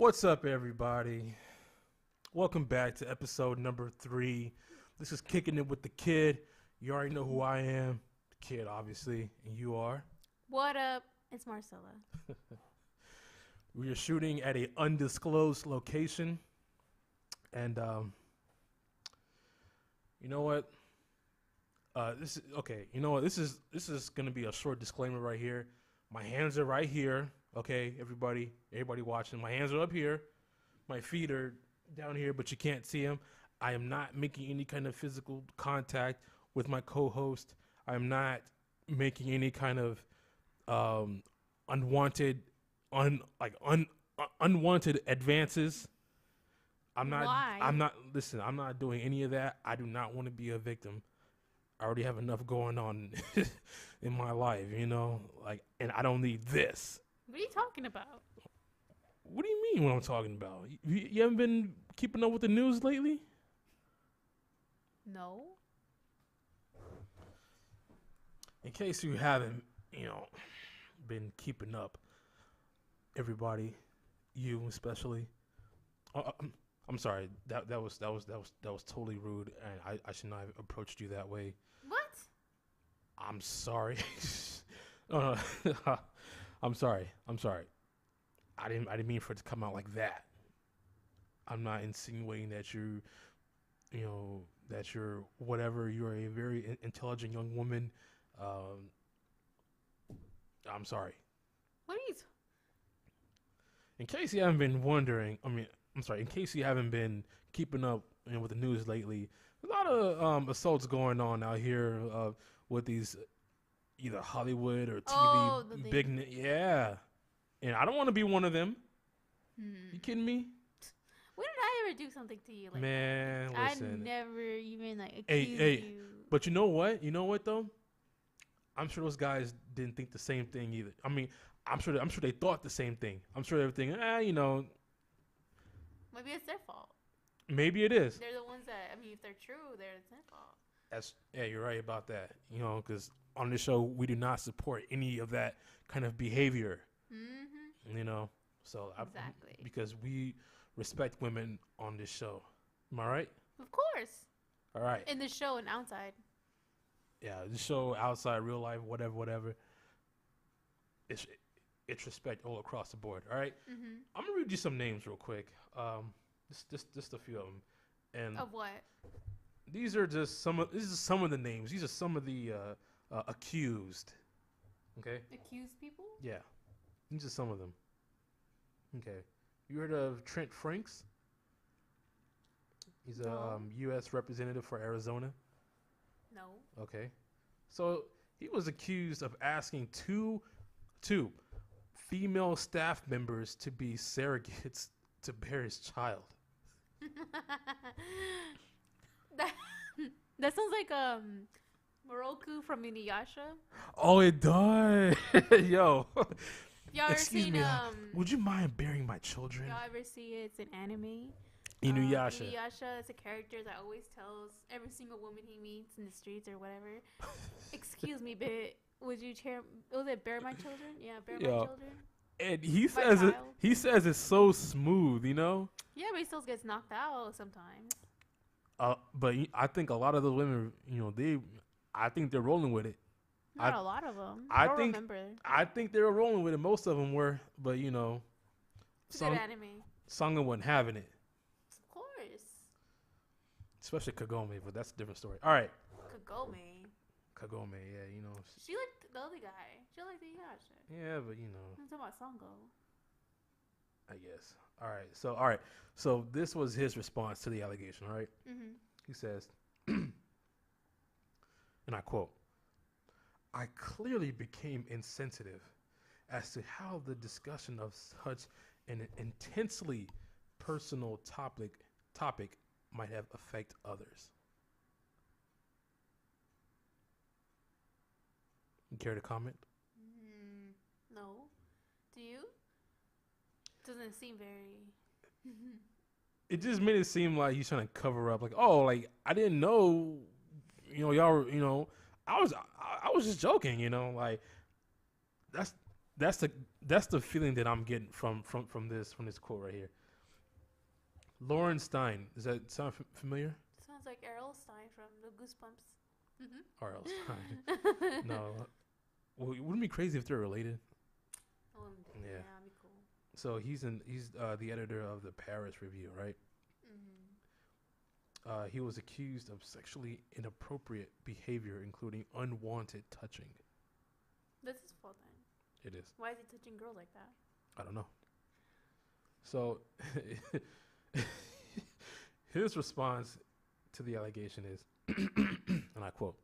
What's up, everybody? Welcome back to episode number 3. This is Kicking It with the Kid. You already know who I am, the Kid, obviously, and you are. What up? It's Marcella. We are shooting at an undisclosed location, and you know what? This is okay. You know what? This is gonna be a short disclaimer right here. My hands are right here. Okay, everybody watching. My hands are up here. My feet are down here, but you can't see them. I am not making any kind of physical contact with my co-host. I am not making any kind of unwanted advances. Why? I'm not doing any of that. I do not want to be a victim. I already have enough going on in my life, and I don't need this. What are you talking about? What do you mean what I'm talking about? You haven't been keeping up with the news lately? No. In case you haven't, been keeping up, everybody, you especially. I'm sorry. That was totally rude, and I should not have approached you that way. What? I'm sorry. No. I'm sorry. I didn't mean for it to come out like that. I'm not insinuating that you're whatever. You're a very intelligent young woman. I'm sorry. What are you? In case you haven't been wondering, I'm sorry. In case you haven't been keeping up with the news lately, a lot of assaults going on out here with these either Hollywood or TV yeah. And I don't want to be one of them. You kidding me? When did I ever do something to you? Man, listen. I never even accused you. But you know what? You know what though? I'm sure those guys didn't think the same thing either. I'm sure they thought the same thing. I'm sure everything. Maybe it's their fault. Maybe it is. They're the ones that. If they're true, it's their fault. You're right about that. Because on this show we do not support any of that kind of behavior. Mm-hmm. So exactly. Because we respect women on this show. Am I right? Of course. All right. In the show and outside. Yeah, the show, outside, real life, whatever. It's respect all across the board. All right. Mm-hmm. I'm gonna read you some names real quick. Just a few of them. And of what? These are some of the names. These are some of the accused. Okay. Accused people? Yeah. These are some of them. Okay. You heard of Trent Franks? He's a U.S. representative for Arizona. No. Okay. So he was accused of asking two female staff members to be surrogates to bear his child. That sounds like Moroku from Inuyasha. Oh, it does. Yo. Y'all ever seen would you mind bearing my children? Y'all ever see it? It's an anime. Inuyasha. Inuyasha is a character that always tells every single woman he meets in the streets or whatever, "Excuse me, but would you bear my children? Yeah, bear my children." And he says it's so smooth, Yeah, but he still gets knocked out sometimes. But I think a lot of the women, I think they're rolling with it. Not a lot of them. I think they were rolling with it. Most of them were, but it's a good anime. Sangha wasn't having it. Of course. Especially Kagome, but that's a different story. All right. Kagome, yeah, She liked the other guy. She liked the Yasha. Yeah, but I'm talking about Sango. I guess. All right. So this was his response to the allegation, all right? Mm-hmm. He says, and I quote, "I clearly became insensitive as to how the discussion of such an intensely personal topic might have affected others." You care to comment? No. Do you? Doesn't seem very. It just made it seem like he's trying to cover up, I didn't know, y'all were, I was just joking, that's that's the feeling that I'm getting from this quote right here. Lauren Stein. Does that sound familiar? Sounds like Errol Stein from the Goosebumps. R.L. Stein. No. Well, it wouldn't be crazy if they're related. Yeah, that'd be cool. So he's the editor of the Paris Review, right? He was accused of sexually inappropriate behavior, including unwanted touching. That's his fault then. It is. Why is he touching girls like that? I don't know. So his response to the allegation is, and I quote,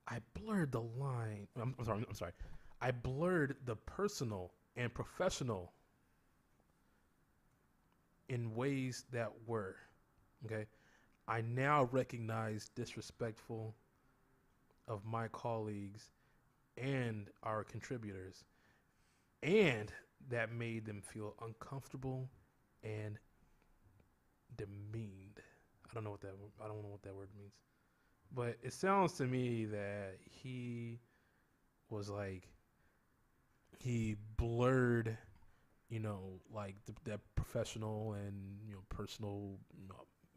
I blurred the line. I'm sorry. I blurred the personal and professional in ways that were, okay? I now recognize disrespectful of my colleagues and our contributors, and that made them feel uncomfortable and demeaned. I don't know what that word means. But it sounds to me that he was like, he blurred, like that professional and, personal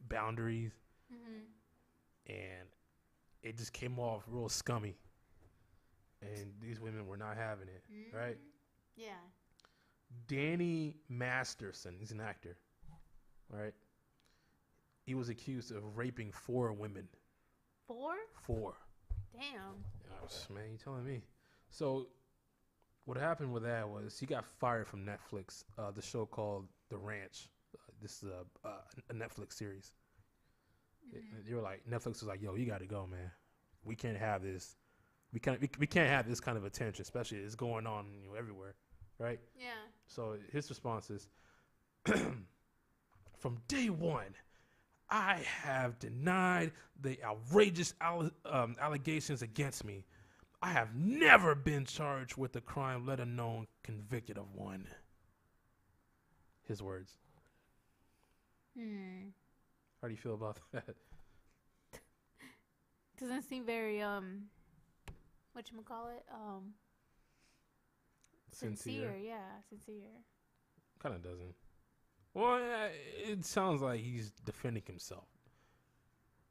boundaries. And it just came off real scummy. And these women were not having it, right? Yeah. Danny Masterson, he's an actor, right? He was accused of raping 4 women. 4? 4. Damn. Man, you telling me? So, what happened with that was he got fired from Netflix. The show called The Ranch. This is a Netflix series. They were like, Netflix was like, "Yo, you got to go, man. We can't have this. We can't have this kind of attention, especially it's going on, everywhere, right?" Yeah. So his response is, "From day one, I have denied the outrageous allegations against me. I have never been charged with a crime, let alone convicted of one." His words. How do you feel about that? Doesn't seem very whatchamacallit? Sincere. Yeah, sincere. Kind of doesn't. Well, it sounds like he's defending himself,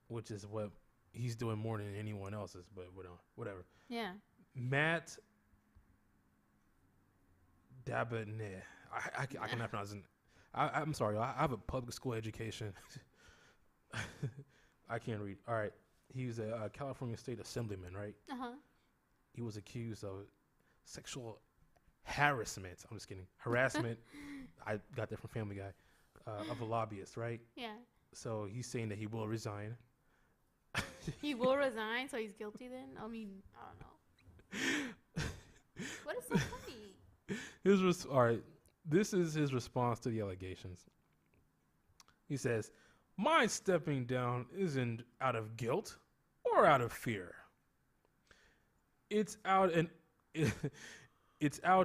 which is what he's doing more than anyone else's, but whatever. Yeah. Matt Dabneh. I cannot pronounce it. I'm sorry. I have a public school education. I can't read. All right. He was a California state assemblyman, right? Uh-huh. He was accused of sexual harassment. I'm just kidding. Harassment. I got that from Family Guy. Of a lobbyist, right? Yeah. So he's saying that he will resign. He will resign, so he's guilty then? I mean, I don't know. What is so funny? All right. This is his response to the allegations. He says, "My stepping down isn't out of guilt or out of fear. It's out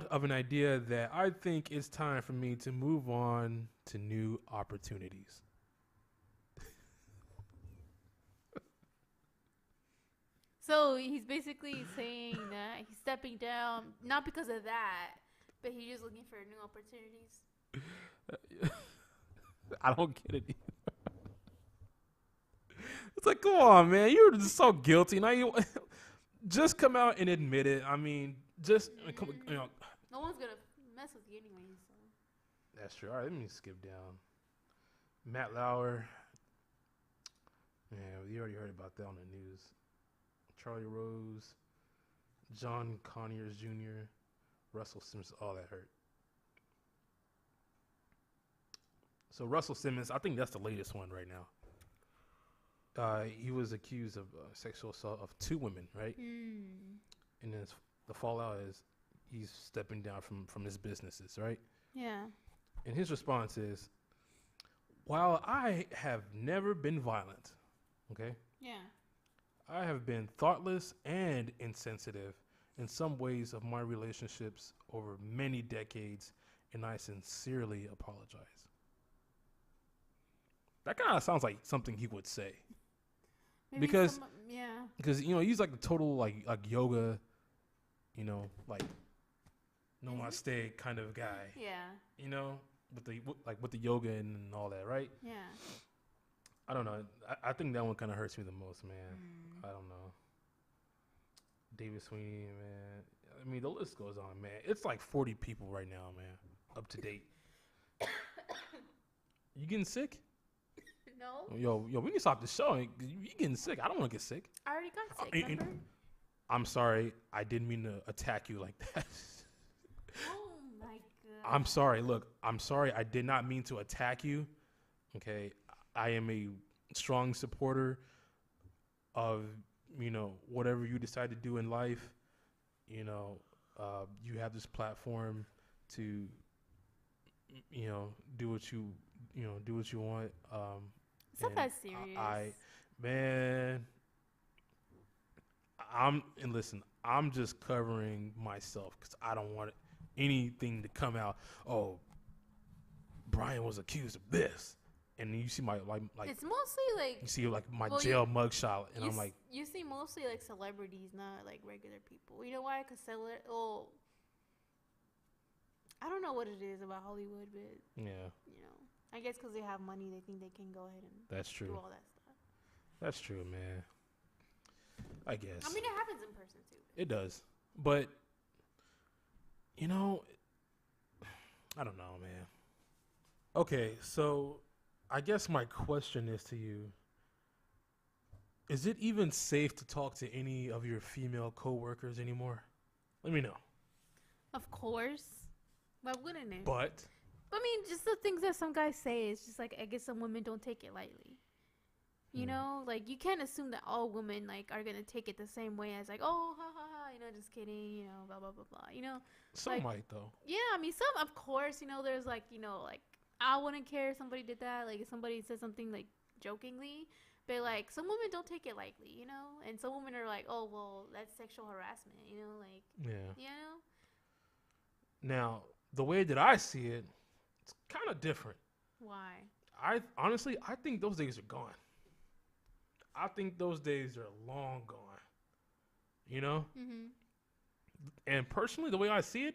of an idea that I think it's time for me to move on to new opportunities." So he's basically saying that he's stepping down, not because of that, but he's just looking for new opportunities. I don't get it either. It's like, come on, man. You're just so guilty. Now you just come out and admit it. I mean, just, No one's going to mess with you anyway. So. That's true. All right, let me skip down. Matt Lauer. Yeah, you already heard about that on the news. Charlie Rose. John Conyers Jr. Russell Simmons. All that hurt. So Russell Simmons, I think that's the latest one right now. He was accused of sexual assault of 2 women, right? And then the fallout is he's stepping down from his businesses, right? Yeah. And his response is, "While I have never been violent, okay? Yeah. I have been thoughtless and insensitive in some ways of my relationships over many decades, and I sincerely apologize." That kind of sounds like something he would say. Maybe Because yeah. he's like the total like yoga, like namaste kind of guy. Yeah. You know, with the yoga and all that, right? Yeah. I don't know. I think that one kind of hurts me the most, man. I don't know. David Sweeney, man. I mean, the list goes on, man. It's like 40 people right now, man. Up to date. You getting sick? No. Yo, we can stop the show. You getting sick? I don't want to get sick. I already got sick. Remember? I'm sorry. I didn't mean to attack you like that. Oh my god. I'm sorry. Look, I'm sorry. I did not mean to attack you. Okay, I am a strong supporter of whatever you decide to do in life. You have this platform to do what you want. It's not that serious. Listen, I'm just covering myself because I don't want anything to come out. Oh, Brian was accused of this, and then you see my like. It's mostly like you see like my jail mugshot, and I'm like. You see mostly like celebrities, not like regular people. You know why? Because I don't know what it is about Hollywood, but yeah, I guess because they have money, they think they can go ahead and that's true. do all that stuff. That's true, man. I guess. I mean, it happens in person too. It does, but I don't know, man. Okay, so I guess my question is to you: is it even safe to talk to any of your female coworkers anymore? Let me know. Of course. Why wouldn't it? But I mean, just the things that some guys say, it's just like, I guess some women don't take it lightly. You know, like, you can't assume that all women, like, are going to take it the same way as, like, oh, ha, ha, ha, just kidding, blah, blah, blah, blah, Some might, though. Yeah, I mean, some, of course, there's, like, like, I wouldn't care if somebody did that, like, if somebody said something, like, jokingly, but, like, some women don't take it lightly, and some women are like, oh, well, that's sexual harassment, like, yeah. Now, the way that I see it, it's kind of different. Why? I think those days are gone. I think those days are long gone. Mm-hmm. And personally, the way I see it,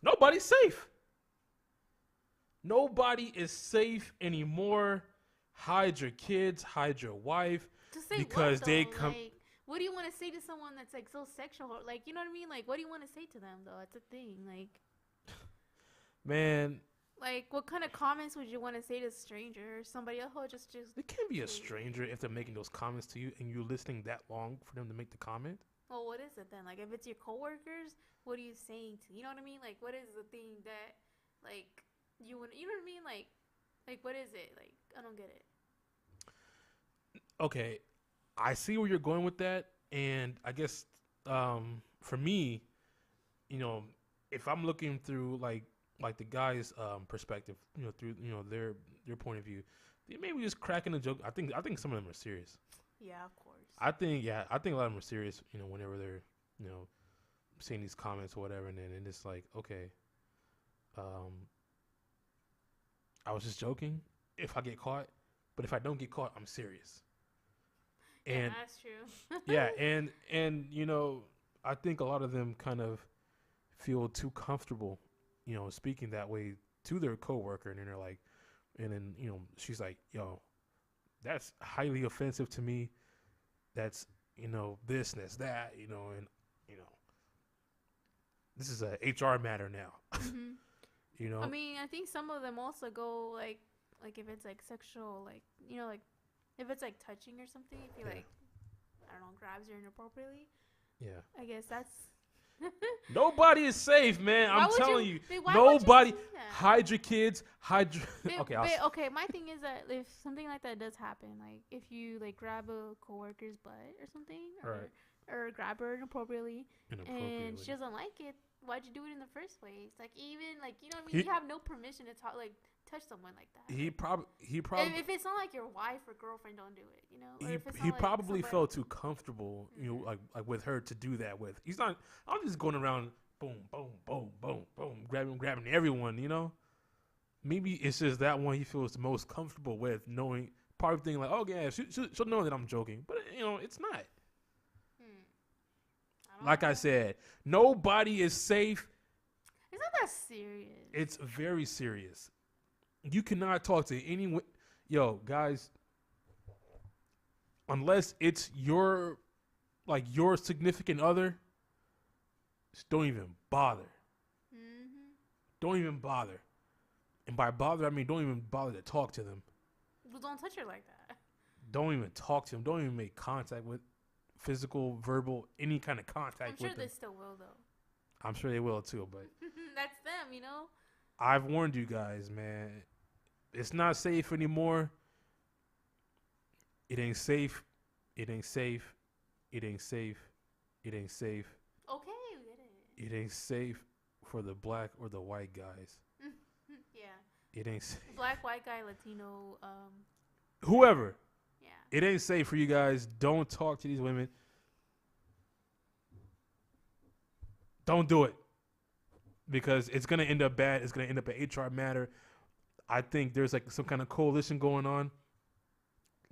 nobody's safe. Nobody is safe anymore. Hide your kids, hide your wife, because they come. Like, what do you want to say to someone that's like so sexual? Like, you know what I mean? Like, what do you want to say to them though? It's a thing. Like, man. Like, what kind of comments would you want to say to a stranger or somebody else? Just. It can't be a stranger if they're making those comments to you and you're listening that long for them to make the comment. Well, what is it then? Like, if it's your coworkers, what are you saying to? You know what I mean? Like, what is the thing that, like, you would? You know what I mean? Like, what is it? Like, I don't get it. Okay, I see where you're going with that, and I guess for me, if I'm looking through like the guy's perspective, through their point of view, they maybe just cracking a joke. I think some of them are serious. Yeah, of course. I think a lot of them are serious. Whenever they're saying these comments or whatever, and then it's like, okay, I was just joking. If I get caught, but if I don't get caught, I'm serious. And yeah, that's true. yeah, and I think a lot of them kind of feel too comfortable, speaking that way to their coworker, and then they're like, and then she's like, yo, that's highly offensive to me. That's this, that's that, and this is a HR matter now. Mm-hmm. I mean, I think some of them also go like if it's like sexual, like like if it's like touching or something, if he like, I don't know, grabs her inappropriately. Yeah. I guess that's. Nobody is safe, man. I'm telling you. Nobody. Hide your kids. Okay, my thing is that if something like that does happen, like if you like grab a coworker's butt or something, or grab her inappropriately, and she doesn't like it, why'd you do it in the first place? Like, even like, you know what I mean? You have no permission to talk, like, touch someone like that. He probably. If it's not like your wife or girlfriend, don't do it. He probably felt too comfortable, like with her to do that with. He's not. I'm just going around, boom, boom, boom, boom, boom, grabbing everyone. Maybe it's just that one he feels the most comfortable with, knowing, probably thinking like, oh yeah, she'll know that I'm joking, but it's not. Like I said, nobody is safe not that serious. It's very serious. You cannot talk to anyone. Yo, guys, unless it's your significant other, just don't even bother. Mm-hmm. Don't even bother. And by bother, I mean don't even bother to talk to them. Well, don't touch her like that. Don't even talk to them. Don't even make contact with physical, verbal, any kind of contact with them. I'm sure they still will, though. I'm sure they will, too, but... That's them, you know? I've warned you guys, man. It's not safe anymore. It ain't safe. It ain't safe. It ain't safe. It ain't safe. Okay, we get it. It ain't safe for the black or the white guys. Yeah. It ain't safe. Black, white guy, Latino, whoever. Yeah. It ain't safe for you guys. Don't talk to these women. Don't do it. Because it's going to end up bad. It's going to end up an HR matter. I think there's like some kind of coalition going on.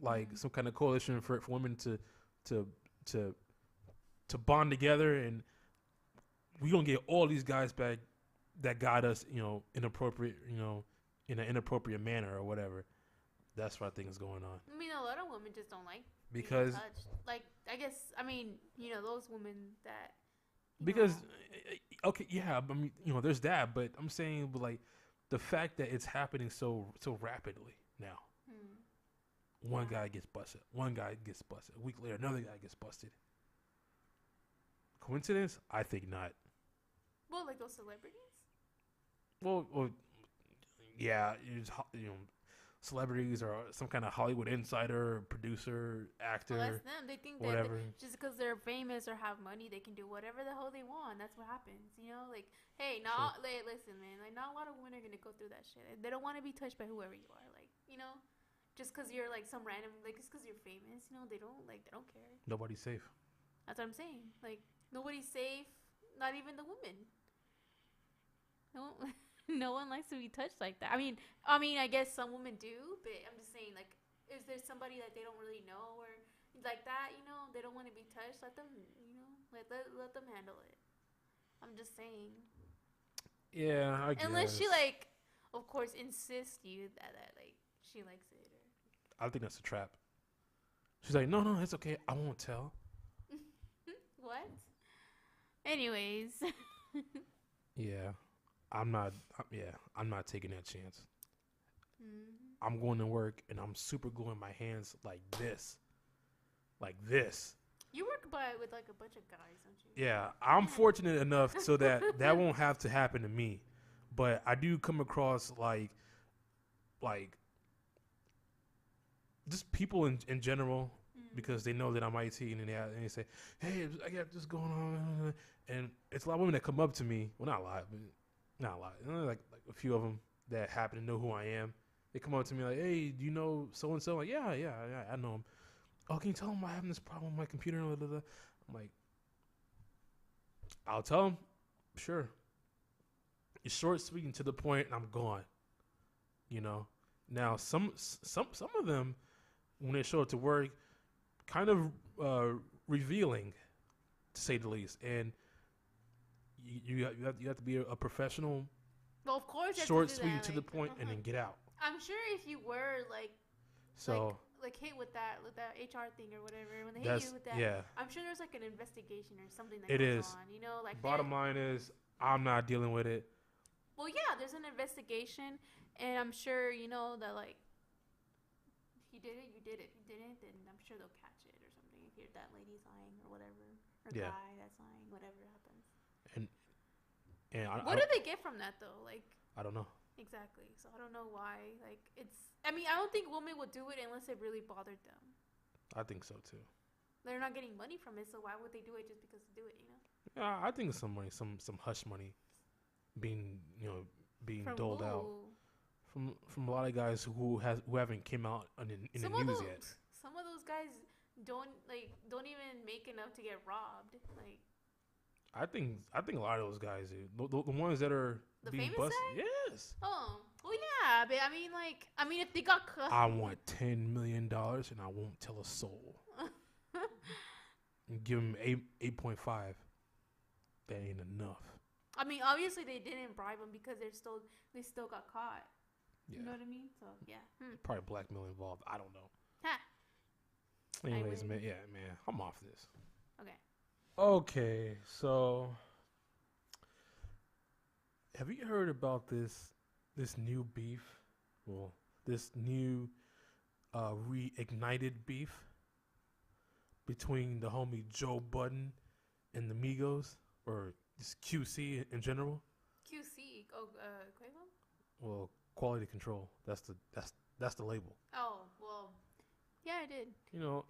Like some kind of coalition for women to bond together, and we gonna get all these guys back that got us, inappropriate, in an inappropriate manner or whatever. That's what I think is going on. I mean, a lot of women just don't like because, being touched. Like, I guess, I mean, those women that. Because, okay, yeah, I mean, there's that, but I'm saying, like, the fact that it's happening so rapidly now. One guy gets busted. One guy gets busted. A week later, another guy gets busted. Coincidence? I think not. Well, like those celebrities? Well, yeah, celebrities or some kind of Hollywood insider, producer, actor. Well, that's them. They think that just because they're famous or have money, they can do whatever the hell they want. That's what happens, Like, hey, listen, man. Like, not a lot of women are gonna go through that shit. They don't want to be touched by whoever you are. Like, just because you're like some random, like, just because you're famous, they don't care. Nobody's safe. That's what I'm saying. Like, nobody's safe. Not even the women. No one likes to be touched like that. I mean, I guess some women do, but I'm just saying, like, is there somebody that they don't really know or like that? They don't want to be touched. Let them, let them handle it. I'm just saying. Yeah, I guess. Unless she, like, of course, insists you that like she likes it. I think that's a trap. She's like, no, it's okay. I won't tell. What? Anyways. Yeah. I'm not taking that chance. Mm-hmm. I'm going to work and I'm super gluing my hands like this. Like this. You work with like a bunch of guys, don't you? Yeah. I'm fortunate enough so that won't have to happen to me. But I do come across like just people in general, because they know that I'm IT, and they say, hey, I got this going on. And it's a lot of women that come up to me. Well, not a lot, but not a lot. Like a few of them that happen to know who I am. They come up to me like, hey, do you know so-and-so? Like, yeah, I know him. Oh, can you tell him I'm having this problem with my computer? I'm like, I'll tell him. Sure. It's short, sweet, and to the point, and I'm gone. Now, some of them, when they show up to work, kind of revealing, to say the least. And you have to be a professional. Well, of course. Short, sweet, and to the point, and then get out. I'm sure if you were like hit with that HR thing or whatever, when they hit you with that, yeah. I'm sure there's like an investigation or something that goes on. Like, bottom line is, I'm not dealing with it. Well, yeah, there's an investigation, and I'm sure that like. He did it, you did it. If you didn't, then I'm sure they'll catch it or something. If you're that lady's lying or whatever, or guy that's lying, whatever happens. And what do they get from that though? Like, I don't know. Exactly. So I don't know why. Like, I don't think women would do it unless it really bothered them. I think so too. They're not getting money from it, so why would they do it just because to do it? Yeah, I think some money, some hush money, being from doled out. From a lot of guys who haven't came out in the news yet. Some of those guys don't even make enough to get robbed. Like, I think a lot of those guys do. The ones that are the being famous busted. side? Yes. Oh, well, yeah, but if they got caught, I want $10 million and I won't tell a soul. And give them 8.5. That ain't enough. I mean, obviously they didn't bribe him because they still got caught. Yeah. You know what I mean? So yeah. Probably blackmail involved. I don't know. Ha. Anyways, man. Yeah, man. I'm off this. Okay. Okay. So, have you heard about this new beef? Well, this new reignited beef between the homie Joe Budden and the Migos, or just QC in general. QC. Oh, Quavo? Well, quality control. That's the label. Oh, well, yeah, I did. You know,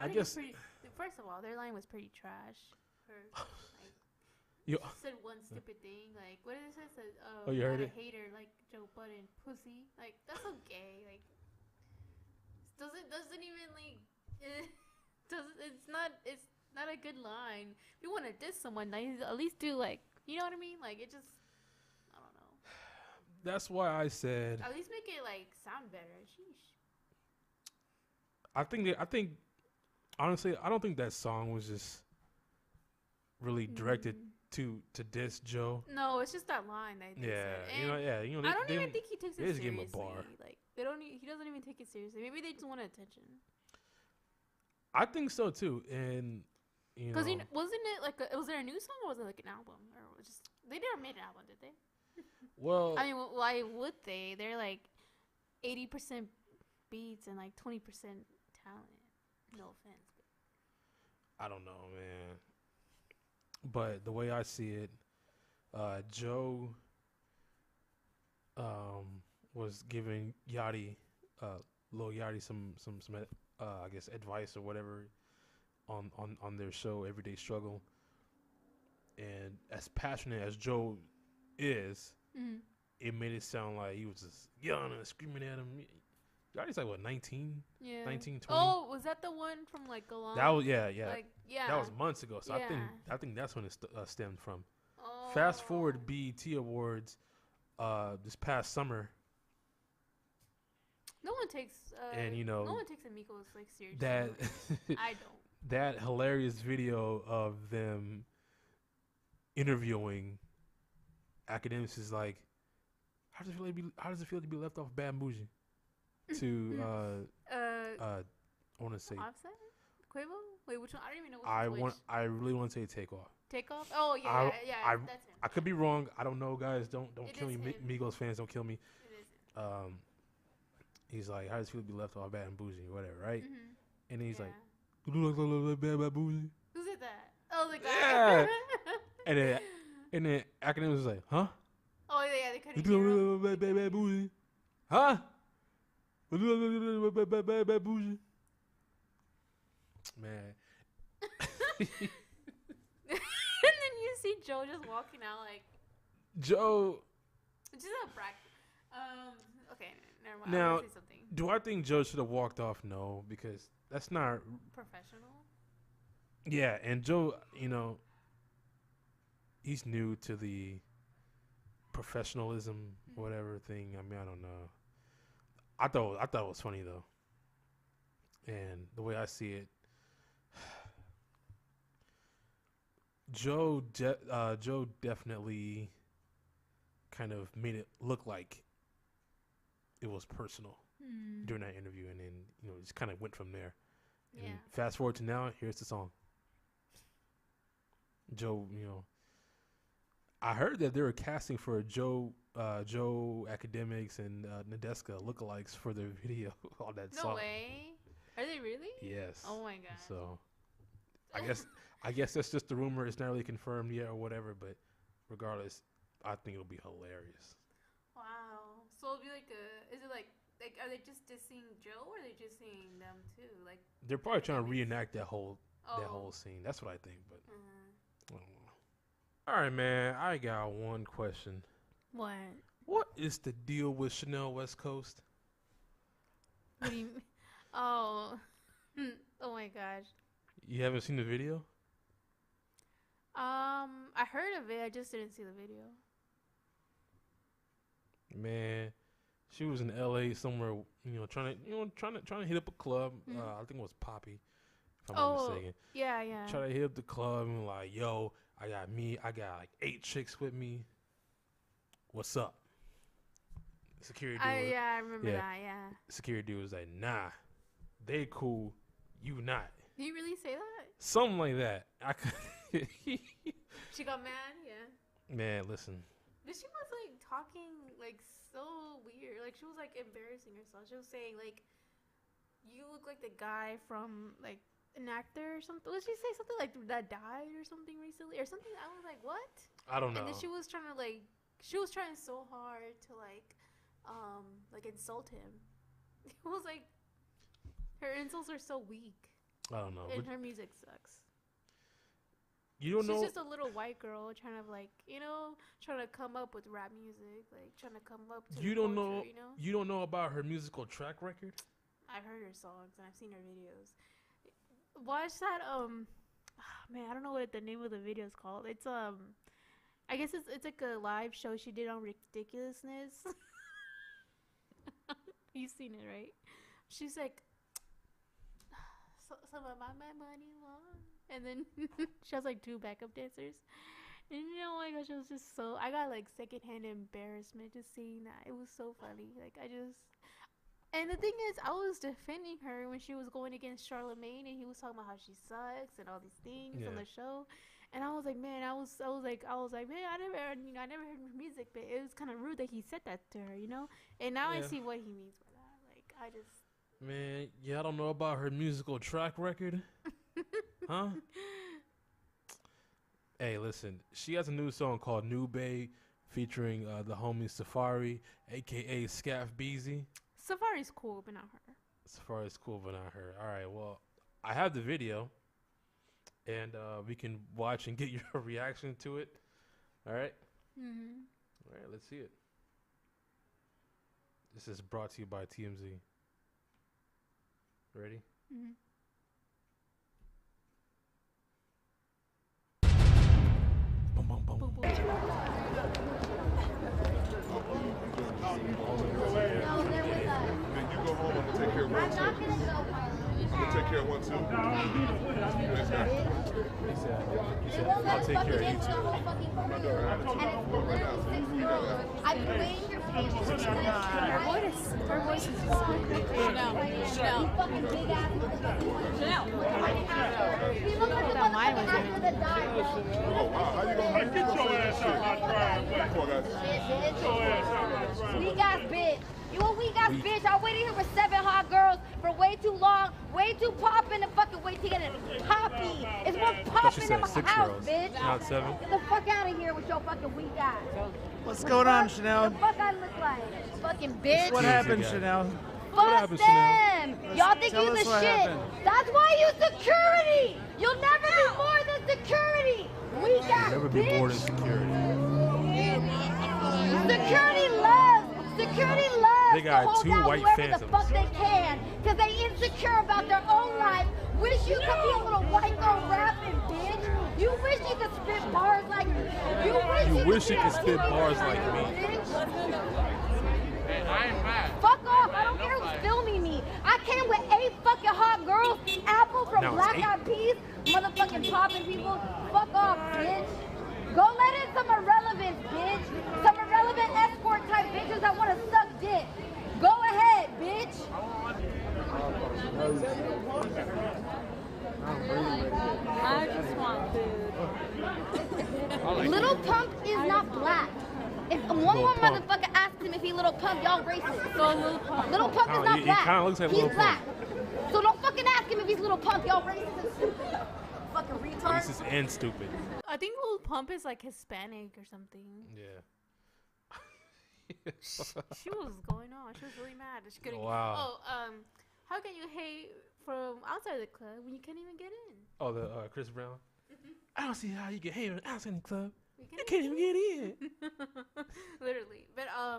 I guess. First of all, their line was pretty trash. You said one stupid thing. Like, what did it say? Oh, you heard it? Hater like Joe Budden, pussy. Like, that's so gay. Like, doesn't even like. It's not a good line. If you want to diss someone, at least do like, you know what I mean? Like, it just, I don't know. That's why I said. At least make it like sound better. Sheesh. I think honestly, I don't think that song was just really directed to diss Joe. No, it's just that line. You know. I don't even think he takes it seriously. They just give him a bar. Like he doesn't even take it seriously. Maybe they just want attention. I think so too, and you know, because wasn't it like was there a new song or was it like an album or was just they never made an album, did they? Well, I mean, why would they? They're like 80% beats and like 20% talent. No offense, but I don't know, man. But the way I see it, Joe was giving Lil Yachty some I guess advice or whatever on their show Everyday Struggle. And as passionate as Joe is, it made it sound like he was just yelling and screaming at him. Yachty's like what, 19? Yeah. 19, 20? Oh, was that the one from like a long? That was yeah. Like, yeah. That was months ago. So yeah. I think that's when it stemmed from. Oh. Fast forward BET Awards this past summer. No one takes and you know, no one takes Amigos like seriously. That I don't. That hilarious video of them interviewing academics is like, how does it feel to be left off Bad and Bougie? To I want to say Offset? Quavo? Wait, which one? I don't even know which. I really want to say Takeoff. Takeoff? Oh yeah, that's him. I could be wrong. I don't know, guys. Don't kill me, him. Migos fans. Don't kill me. It is him. He's like, how does it feel to be left off Bad and Bougie, whatever, right? Mm-hmm. And he's like, you look like Bad Bougie. Who said that? Oh, the guy. Yeah. and then academics was like, huh? Oh yeah, they couldn't. You look like Bad Bougie, huh? Bad Bougie. Man. And then you see Joe just walking out like. Joe. Just a practice. Okay, never mind. Now, I want to say something. Do I think Joe should have walked off? No, because that's not professional. Yeah, and Joe, you know, he's new to the professionalism, whatever thing. I mean, I don't know. I thought it was funny though, and the way I see it, Joe definitely kind of made it look like it was personal during that interview, and then just kind of went from there. And fast forward to now, here's the song. Joe, I heard that they were casting for Joe Academics and Nadeska lookalikes for their video on that song. No way. Are they really? Yes. Oh my god. So, I guess that's just the rumor. It's not really confirmed yet or whatever. But regardless, I think it'll be hilarious. Wow. So it'll be like is it like are they just dissing Joe or are they just seeing them too? Like they're probably trying to reenact that whole scene. That's what I think. But I don't know. All right, man. I got one question. What? What is the deal with Chanel West Coast? What do you mean? Oh. Oh my gosh. You haven't seen the video? I heard of it. I just didn't see the video. Man, she was in LA somewhere, trying to hit up a club. I think it was Poppy, if I'm not mistaken. Yeah. Try to hit up the club and like, yo, I got like 8 chicks with me. What's up? Security dude. I remember that. Yeah. Security dude was like, nah, they cool, you not. Did you really say that? Something like that. She got mad. Yeah. Man, listen. But she was like talking like so weird. Like she was like embarrassing herself. She was saying like, "You look like the guy from like an actor or something." Did she say something like that died or something recently or something? I was like, what? I don't know. And then she was trying so hard to like insult him. It was like her insults are so weak. I don't know. And her music sucks. She's just a little white girl trying to trying to come up with rap music, like trying to come up to You don't culture, know. You don't know about her musical track record? I've heard her songs and I've seen her videos. Watch that man, I don't know what the name of the video is called. It's I guess it's like a live show she did on Ridiculousness. You've seen it, right? She's like, some of my money long, and then she has like 2 backup dancers, and oh my gosh, it was just so. I got like secondhand embarrassment just seeing that. It was so funny. Like and the thing is, I was defending her when she was going against Charlemagne, and he was talking about how she sucks and all these things on the show. And I was like, man, I was like, man, I never heard her music, but it was kind of rude that he said that to her, And now I see what he means by that. Like, I just. Man, I don't know about her musical track record, huh? Hey, listen, she has a new song called New Bay, featuring the homie Safari, aka Scaff Beezy. Safari's cool, but not her. Safari's cool, but not her. All right, well, I have the video. And we can watch and get your reaction to it. All right? Mm-hmm. All right, let's see it. This is brought to you by TMZ. Ready? Mm-hmm. Boom, boom, boom. Boom, boom. No, they're with us. Then you go home and take care of one too. I'm not going to go, Pilot. I'm going to take care of one too. He said, I'll take care of you too. I've been waiting here for you. Her voice is just Chanel. You fucking big ass motherfucker. Chanel. You look like the motherfucker after the dive. Oh, wow. How you gonna get your ass out my driveway? Come on, guys. Get your ass out my driveway. Weak ass bitch. You a weak ass bitch. I waited here with 7 hot girls for way too long, way too popping, and fucking wait to get it poppy. It's more popping in my house, bitch. Not 7. Get the fuck out of here with your fucking weak ass. What's going on, Chanel? The fuck I look like? Fucking bitch. What happened, Chanel? Fuck them. Y'all think Tell you us the what shit. happened. That's why you security. You'll never be more than security. Weak ass Never be bitch. more than security. Security loves They got to hold 2 down white whoever phantoms. the fuck they can, cause they insecure about their own life. Wish you could be a little white girl rapping, bitch. You wish you could spit bars like me. You wish you could spit bars like me. Hey, I ain't mad. Fuck off! I don't care who's filming me. I came with 8 fucking hot girls. Apple from Now it's Black 8. Eyed Peas, motherfucking popping people. Fuck off, bitch. Go let in some irrelevance, bitch. Some irrelevant escort type bitches that want to suck dick. Go ahead, bitch. I just want food. Little Pump is not black. If one more motherfucker asks him if he Little Pump, y'all racist. So Lil Pump. Little Pump is not he black. kinda looks like he's Lil black. So don't fucking ask him if he's Little Pump, y'all racist. Fucking retard. Racist and stupid. I think Lil Pump is like Hispanic or something. Yeah. She was going on. She was really mad. She couldn't. Wow. How can you hate from outside the club when you can't even get in? Oh, the Chris Brown. I don't see how you get hate outside the club. You can't even get in. Literally. But I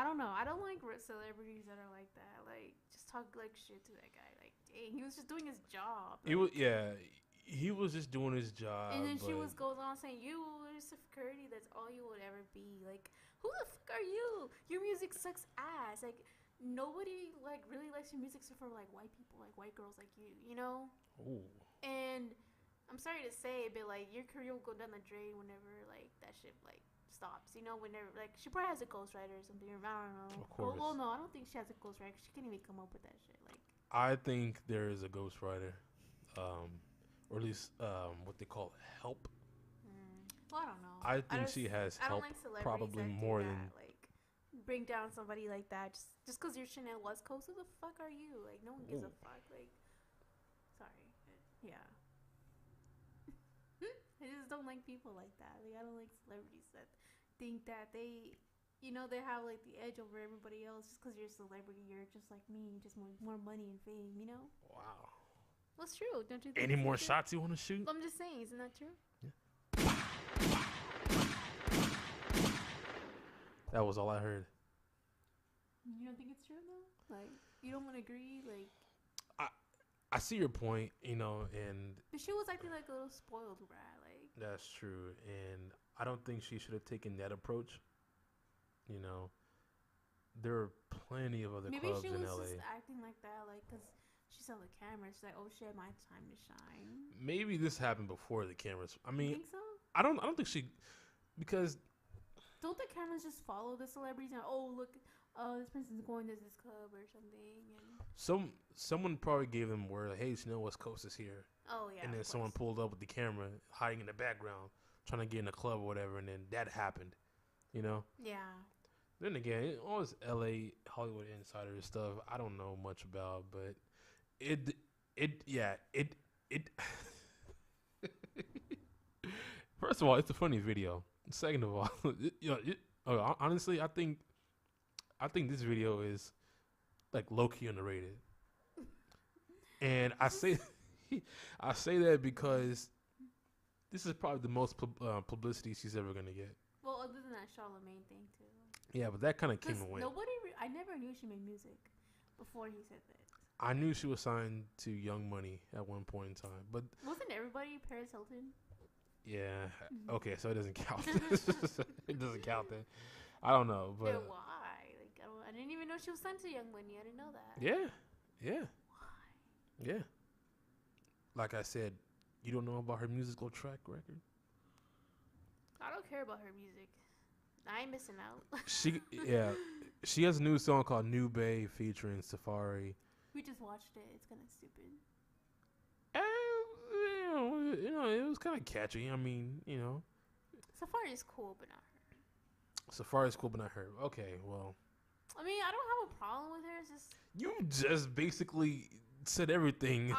don't know. I don't like celebrities that are like that. Like, just talk like shit to that guy. Like, dang, he was just doing his job. Like, He was just doing his job. and then she goes on saying, "You are security. That's all you would ever be. Like, who the fuck are you? Your music sucks ass. Like, nobody like really likes your music except for like white people, like white girls like you. You know." Ooh. And I'm sorry to say, but like your career will go down the drain whenever like that shit like stops. You know, whenever like she probably has a ghostwriter or something. Or I don't know. Of course. Well, no, I don't think she has a ghostwriter. She can't even come up with that shit. Like I think there is a ghostwriter, or at least what they call help. Well, I don't know. I think she has help, like probably more than like bring down somebody like that just because you're Chanel West Coast. Who the fuck are you? Like no one gives a fuck. Like sorry, yeah. I just don't like people like that. Like I don't like celebrities that think that they, you know, they have like the edge over everybody else just because you're a celebrity. You're just like me, just more money and fame. You know? Wow. That's true, don't you think? Any more shots you want to shoot? I'm just saying, isn't that true? Yeah. That was all I heard. You don't think it's true though? Like you don't want to agree? Like I see your point, you know, and but she was acting like a little spoiled brat. Like that's true, and I don't think she should have taken that approach. You know, there are plenty of other clubs in LA. Maybe she was just acting like that, like because she saw the cameras. She's like, "Oh shit, my time to shine." Maybe this happened before the cameras. I mean, you think so? I don't think she, because don't the cameras just follow the celebrities and oh look, this person's going to this club or something, and someone probably gave them word, like, hey, Chanel West Coast is here. Oh yeah. And then someone pulled up with the camera, hiding in the background, trying to get in the club or whatever, and then that happened. You know? Yeah. Then again, all this LA Hollywood insider stuff, I don't know much about, but it First of all, it's a funny video. Second of all, honestly, I think this video is like low key underrated, and I say that because this is probably the most publicity she's ever gonna get. Well, other than that Charlamagne thing too. Yeah, but that kind of came and went. I never knew she made music before he said that. I knew she was signed to Young Money at one point in time, but wasn't everybody Paris Hilton? Yeah. Okay, so it doesn't count. It doesn't count then. I don't know, but why? Like I didn't even know she was signed to Young Money. I didn't know that. Yeah. Why? Yeah. Like I said, you don't know about her musical track record? I don't care about her music. I ain't missing out. She has a new song called New Bay featuring Safari. We just watched it. It's kind of stupid. You know, it was kind of catchy. I mean, you know. Safari's cool, but not her. Safari's cool, but not her. Okay, well. I mean, I don't have a problem with her. It's just. You just basically said everything.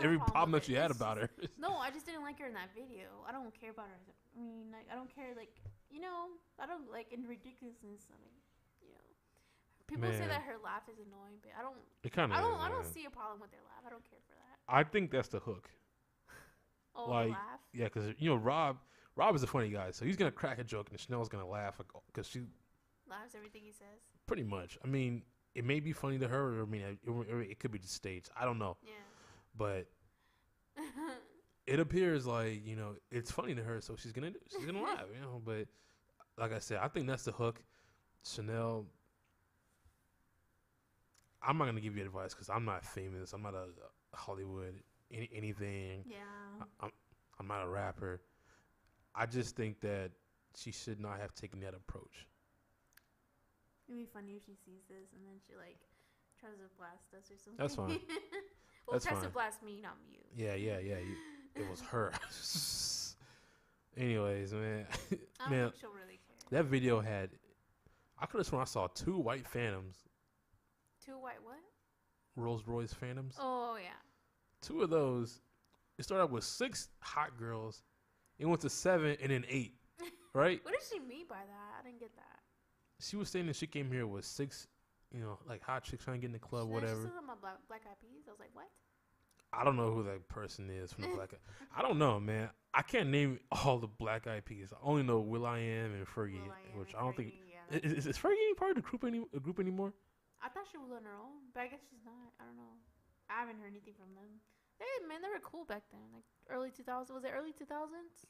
Every problem that you had about her. No, I just didn't like her in that video. I don't care about her. I mean, like, I don't care, like, you know, I don't, like, in ridiculousness, I mean, you know. People say that her laugh is annoying, but I don't. It kind of. I don't see a problem with their laugh. I don't care for that. I think that's the hook. Oh, like, laugh? Yeah, because, you know, Rob is a funny guy, so he's going to crack a joke, and Chanel's going to laugh because she laughs everything he says. Pretty much. I mean, it may be funny to her, or I mean, it could be just staged. I don't know. Yeah. But it appears like, you know, it's funny to her, so she's gonna laugh, you know. But like I said, I think that's the hook. Chanel, I'm not gonna give you advice because I'm not famous. I'm not a Hollywood anything. Yeah. I'm not a rapper. I just think that she should not have taken that approach. It'd be funny if she sees this and then she like tries to blast us or something. That's fine. Well, tries to blast me, not you. Yeah. It was her. Anyways, man. I don't think she'll really care. That video had. I could have sworn I saw 2 white Phantoms. 2 white what? Rolls Royce Phantoms. Oh yeah. 2 of those. It started out with 6 hot girls. It went to 7 and then 8. Right? What did she mean by that? I didn't get that. She was saying that she came here with 6, you know, like hot chicks trying to get in the club, whatever. She said something about Black Eyed Peas. I was like, what? I don't know who that person is from the Black Eyed. I don't know, man. I can't name all the Black Eyed Peas. I only know Will.i.am and Fergie, which I don't think. Yeah, is Fergie part of the group anymore? I thought she was on her own, but I guess she's not. I don't know. I haven't heard anything from them. They were cool back then, like early 2000s. Was it early 2000s?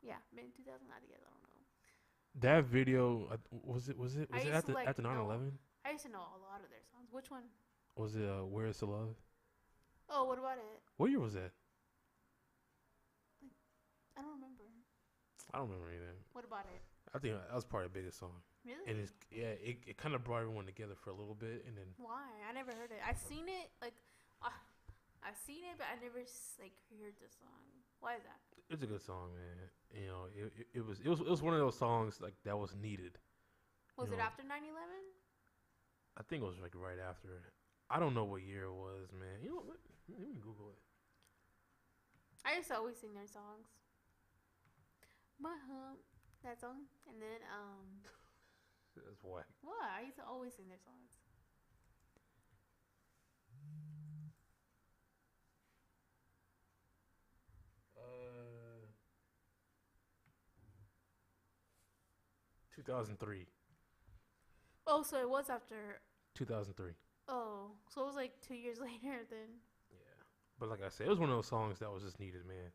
Yeah, mid 2000s. I guess I don't know. That video was it after 9/11? I used to know a lot of their songs. Which one? Was it Where Is the Love? Oh, what about it? What year was that? I don't remember anything. What about it? I think that was probably the biggest song. Really? And it kind of brought everyone together for a little bit, and then. Why? I never heard it. I've seen it I've seen it, but I never heard the song. Why is that? It's a good song, man. You know, it was one of those songs like that was needed. Was it after 9/11? I think it was like right after. I don't know what year it was, man. You know what? Let me Google it. I used to always sing their songs. My hump, that song, and then That's whack. what? I used to always sing their songs. Uh, 2003. Oh, so it was after. 2003. Oh, so it was like 2 years later then. Yeah, but like I said, it was one of those songs that was just needed, man.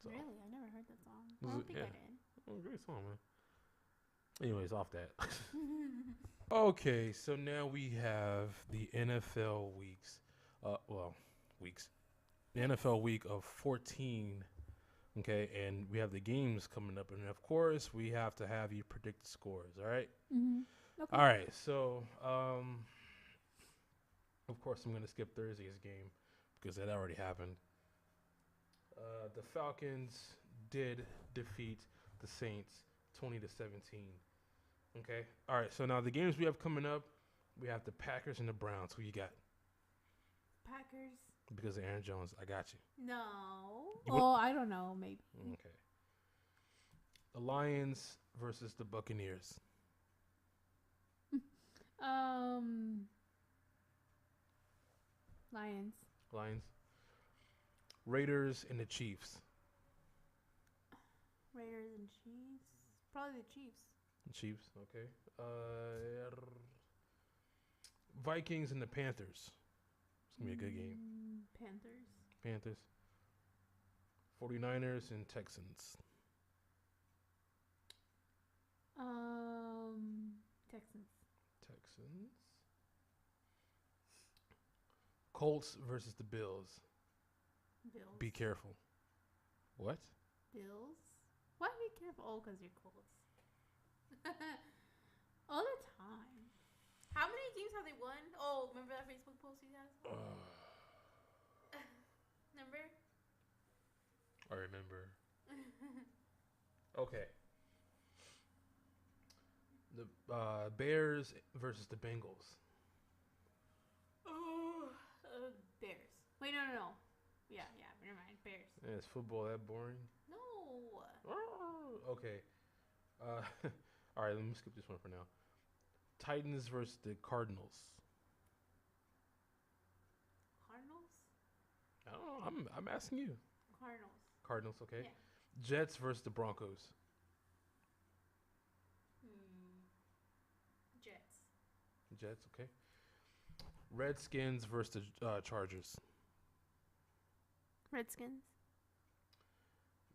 So, Really? I never heard that song. I Was don't it- think yeah. I did. it was a great song, man. Anyways, off that. Okay, so now we have the NFL weeks. Weeks. The NFL week of 14. Okay, and we have the games coming up, and of course, we have to have you predict the scores. All right. Mm-hmm. Okay. All right. So, of course, I'm gonna skip Thursday's game because that already happened. The Falcons did defeat the Saints 20-17. Okay. All right. So now the games we have coming up, we have the Packers and the Browns. Who you got? Packers. Because of Aaron Jones, I got you. No. You would- Oh, I don't know. Maybe. Okay. The Lions versus the Buccaneers. Lions. Lions. Raiders and the Chiefs. Raiders and Chiefs. Probably the Chiefs. Chiefs. Okay. Vikings and the Panthers. It's gonna be a good game. Panthers. Panthers. 49ers and Texans. Texans. Texans. Colts versus the Bills. Bills. Be careful. What? Bills. Why be careful? Oh, because you're Colts. All the time. How many games have they won? Oh, remember that Facebook post you guys? Remember? I remember. Okay. The Bears versus the Bengals. Bears. Wait, no. Yeah, never mind. Bears. Yeah, is football that boring? No. Okay. All right, let me skip this one for now. Titans versus the Cardinals. Cardinals? I don't know. I'm asking you. Cardinals. Cardinals, okay. Yeah. Jets versus the Broncos. Jets, okay. Redskins versus the Chargers. Redskins.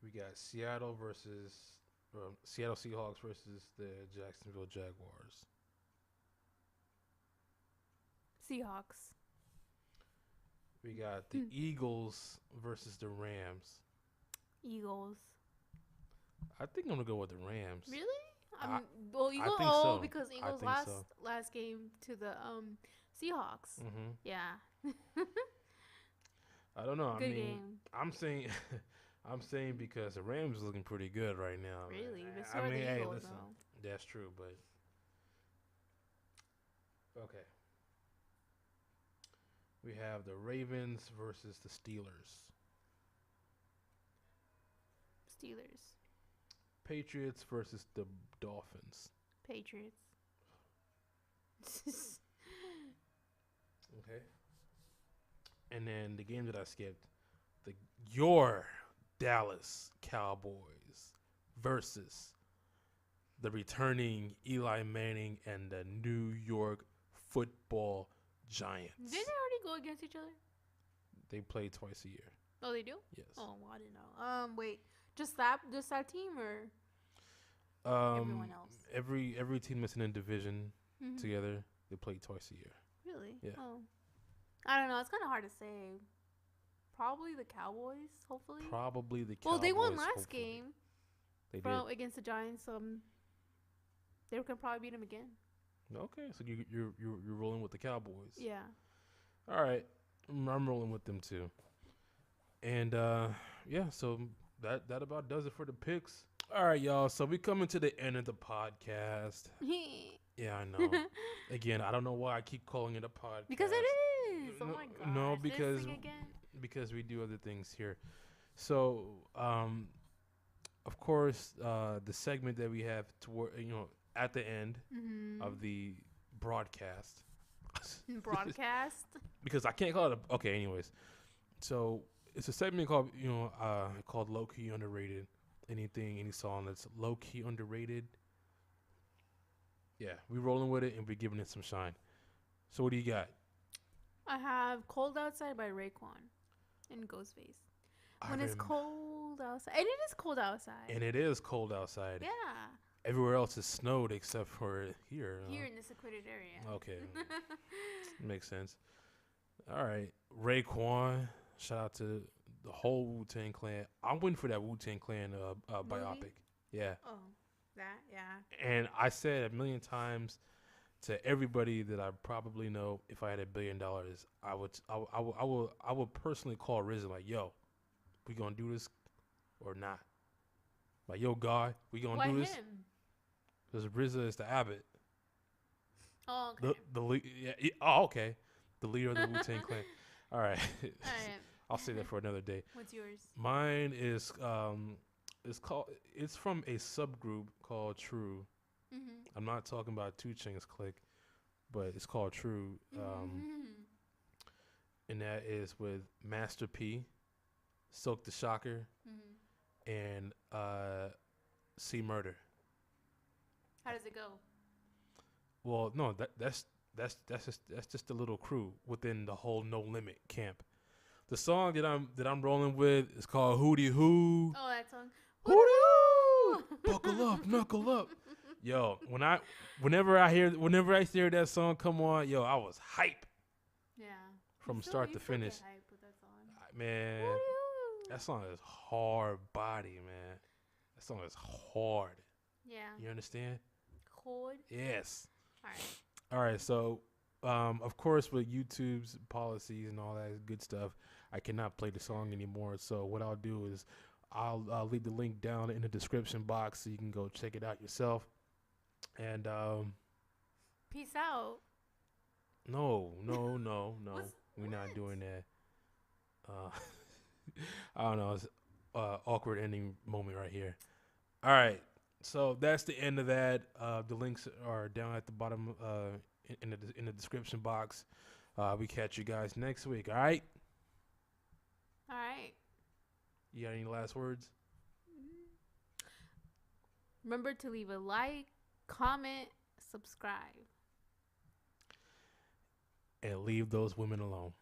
We got Seattle Seahawks versus the Jacksonville Jaguars. Seahawks. We got the Eagles versus the Rams. Eagles. I think I'm gonna go with the Rams. Really? Well, Eagles. think so. Because I Eagles think so. last game to the Seahawks. Mm-hmm. Yeah. I don't know. Good game. I'm saying, I'm saying because the Rams is looking pretty good right now. Really? Man. But so are the Eagles, though. That's true, but okay. We have the Ravens versus the Steelers. Steelers. Patriots versus the Dolphins. Patriots. Okay. And then the game that I skipped, your Dallas Cowboys versus the returning Eli Manning and the New York Football Giants. Did they already go against each other? They play twice a year. Oh, they do? Yes. Oh, well, I didn't know. Wait. Just that team or everyone else? Every team that's in a division Mm-hmm. together, they play twice a year. Really? Yeah. Oh. I don't know. It's kind of hard to say. Probably the Cowboys, hopefully. Probably the Cowboys. Well, they won last hopefully. game. They did against the Giants. They can probably beat them again. Okay, so you're rolling with the Cowboys. Yeah. All right, I'm rolling with them too. And yeah, so that about does it for the picks. All right, y'all. So we coming to the end of the podcast. Yeah, I know. Again, I don't know why I keep calling it a podcast. Because it is. Oh my god. No, because we do other things here. So, of course, the segment that we have toward at the end of the broadcast. Broadcast. Because I can't call it okay. Anyways, so it's a segment called called Low Key Underrated. Any song that's low key underrated. Yeah, we rolling with it and we're giving it some shine. So what do you got? I have "Cold Outside" by Raekwon and Ghostface. When it's cold outside, and it is cold outside. And it is cold outside. Yeah. Everywhere else is snowed except for here. Here in the secluded area. Okay. Makes sense. All right. Raekwon. Shout out to the whole Wu-Tang Clan. I'm waiting for that Wu-Tang Clan biopic. Yeah. Oh, that, yeah. And I said a million times to everybody that I probably know, if I had $1 billion, I would personally call RZA like, yo, we gonna do this or not? Like, yo, God, we gonna do this? Because RZA is the Abbott. Oh, okay. Oh, okay. The leader of the Wu-Tang Clan. All right. I'll say that for another day. What's yours? Mine is it's from a subgroup called True. Mm-hmm. I'm not talking about 2 Chainz Click, but it's called True. And that is with Master P, Silk the Shocker, and C Murder. How does it go? Well, no, that's just a little crew within the whole No Limit camp. The song that I'm rolling with is called Hootie Hoo. Oh, that song. Hootie Hoo! Buckle up, knuckle up. Yo, whenever I hear that song come on, yo, I was hype. Yeah. From start to finish. Get hype with that song. Man, that song is hard body, man. That song is hard. Yeah. You understand? Hard? Yes. All right. So, of course, with YouTube's policies and all that good stuff, I cannot play the song anymore. So what I'll do is I'll leave the link down in the description box so you can go check it out yourself. And peace out. No. We're not doing that. I don't know. It's awkward ending moment right here. All right. So that's the end of that. The links are down at the bottom in the description box. We catch you guys next week. All right. All right. You got any last words? Remember to leave a like, comment, subscribe, and leave those women alone.